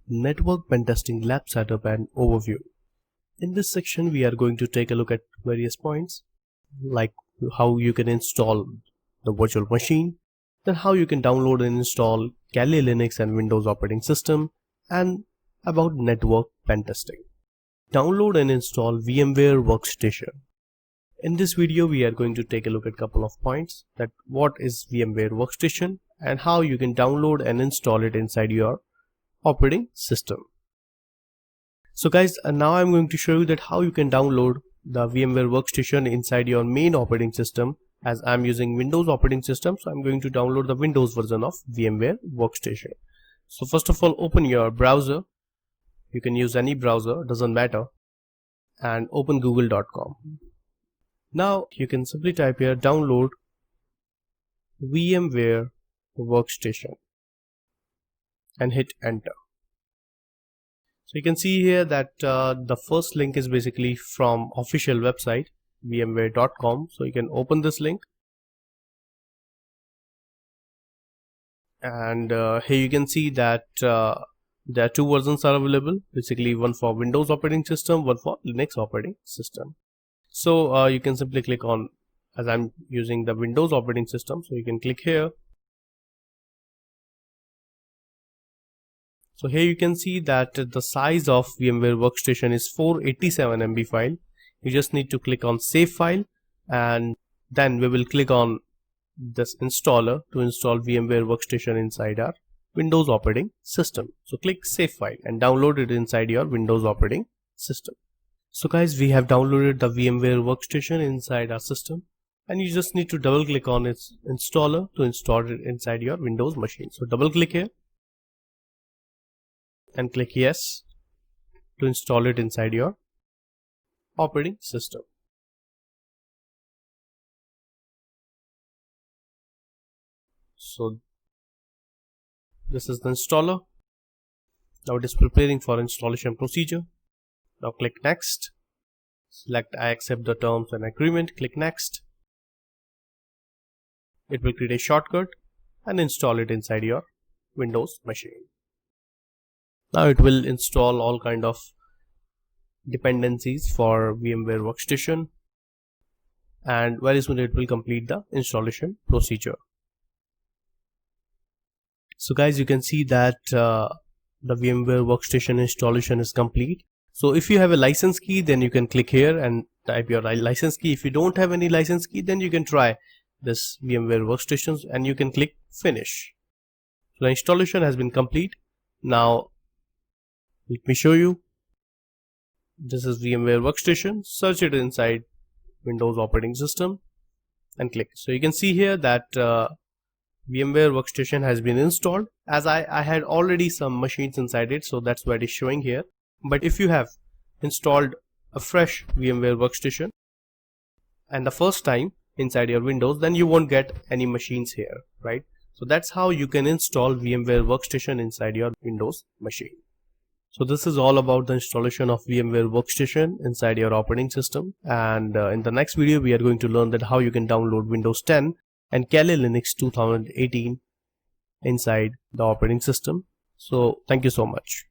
Network Pen Testing Lab Setup and Overview. In this section, we are going to take a look at various points like how you can install the virtual machine, then how you can download and install Kali Linux and Windows operating system, and about network pen testing. Download and install VMware Workstation. In this video, we are going to take a look at a couple of points that what is VMware Workstation and how you can download and install it inside your operating system. So guys, now I'm going to show you that how you can download the VMware Workstation inside your main operating system. As I'm using Windows operating system, so I'm going to download the Windows version of VMware Workstation. So first of all, open your browser. You can use any browser, doesn't matter, and open google.com. Now you can simply type here download VMware Workstation and hit enter. So you can see here that the first link is basically from official website vmware.com. so you can open this link, and here you can see that there are two versions are available, basically one for Windows operating system, one for Linux operating system. So you can simply click on, as I'm using the Windows operating system, so you can click here. So here you can see that the size of VMware Workstation is 487 MB file. You just need to click on save file, and then we will click on this installer to install VMware Workstation inside our Windows operating system. So click save file and download it inside your Windows operating system. So guys, we have downloaded the VMware Workstation inside our system, and you just need to double click on its installer to install it inside your Windows machine. So double click here and click yes to install it inside your operating system. So this is the installer. Now it is preparing for installation procedure. Now click next, select I accept the terms and agreement, click next. It will create a shortcut and install it inside your Windows machine. Now it will install all kind of dependencies for VMware Workstation, and very soon it will complete the installation procedure. So guys, you can see that the VMware Workstation installation is complete. So if you have a license key, then you can click here and type your license key. If you don't have any license key, then you can try this VMware Workstation and you can click finish. So the installation has been complete. Now let me show you. This is VMware Workstation. Search it inside Windows operating system and click. So you can see here that VMware Workstation has been installed. As I had already some machines inside it, so that's why it is showing here. But if you have installed a fresh VMware Workstation and the first time inside your Windows, then you won't get any machines here, right? So that's how you can install VMware Workstation inside your Windows machine. So this is all about the installation of VMware Workstation inside your operating system, and in the next video we are going to learn that how you can download Windows 10 and Kali Linux 2018 inside the operating system. So thank you so much.